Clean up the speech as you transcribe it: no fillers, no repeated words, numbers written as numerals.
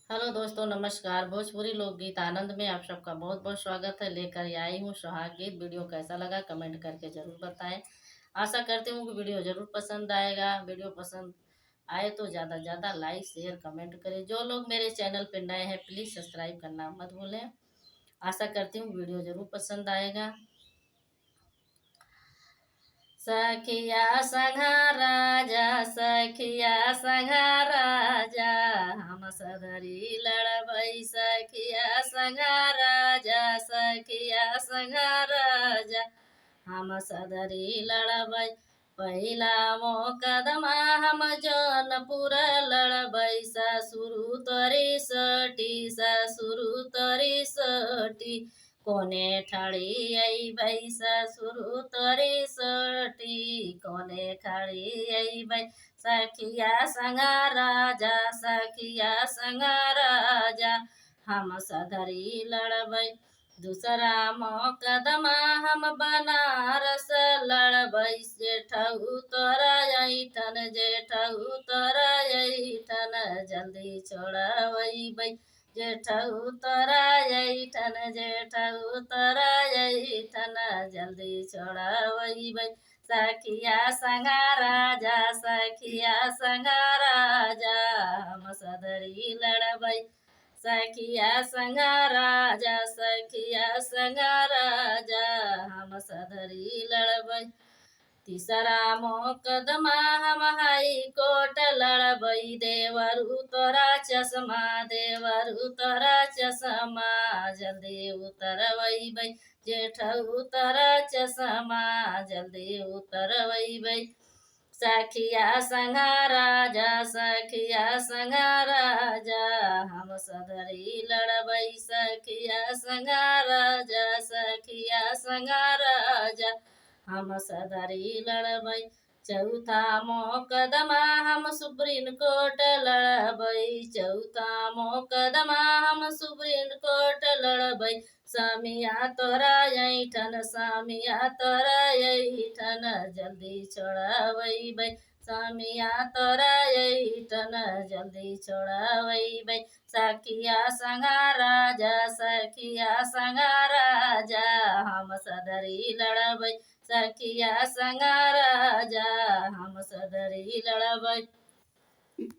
Hello दोस्तों, नमस्कार। भोजपुरी लोकगीत आनंद में आप सबका बहुत बहुत स्वागत है। लेकर आई हूँ सुहाग गीत। वीडियो कैसा लगा कमेंट करके ज़रूर बताएं। आशा करती हूँ कि वीडियो ज़रूर पसंद आएगा। वीडियो पसंद आए तो ज़्यादा से ज़्यादा लाइक शेयर कमेंट करें। जो लोग मेरे चैनल पर नए हैं प्लीज़ सब्सक्राइब करना मत भूलें। आशा करती हूँ वीडियो ज़रूर पसंद आएगा। सखिया संघा राजा, सखिया संघा राजा, हम सदरी लड़बई। सखिया संघा राजा, सखिया संघा राजा, हम सदरी लड़बई। पहिला मोकदमा हम जौनपुर लड़बई। ससुरु तोरी सटी, ससुरु तोरी सटी, कोने ठाड़ी आई भाई। ससुरु तोरी सोटी, कोने ठाड़ी आई भाई। सखिया संगा राजा, सखिया संगा राजा, हम सधरी लड़बई। दूसरा मोकदमा हम बनारस लड़बई। जेठऊ तोरा ऐठन, जेठऊ तोरा ऐठन, जल्दी छोड़वई बई। जेठऊ तोरा ऐठन, जेठऊ तोरा ऐठन, जल्दी छोड़वई बई। सखिया संगा राजा, सखिया संगा राजा, हम सदरी लड़बई। सखिया संगा राजा, सखिया संगा राजा, हम सदरी लड़बई। तीसरा मोकदमा हम हाई कोट लड़बई। देवरू तोरा चश्मा, देवरू तोरा चश्मा, जल्दी उतरवई बई। जेठऊ तोरा चश्मा, जल्दी उतरवई बई। सखिया संगा राजा, सखिया संगा राजा, हम सदरी लड़बई। सखिया संगा राजा, सखिया संगा राजा, हम सदरी लड़बई। चौथा मोकदमा हम सुप्रीम कोर्ट लड़बई। चौथा मोकदमा हम सुप्रीम कोर्ट लड़बई। सामिया तोरा ऐठन, सामिया तोरा ऐठन, जल्दी छोड़वई बई। सामिया तोरा ऐठन, जल्दी छोड़वई बई। सखिया संगा राजा, सखिया संगा राजा, हम सदरी लड़बई। सखिया संगा राजा, हम सदरी लड़बई।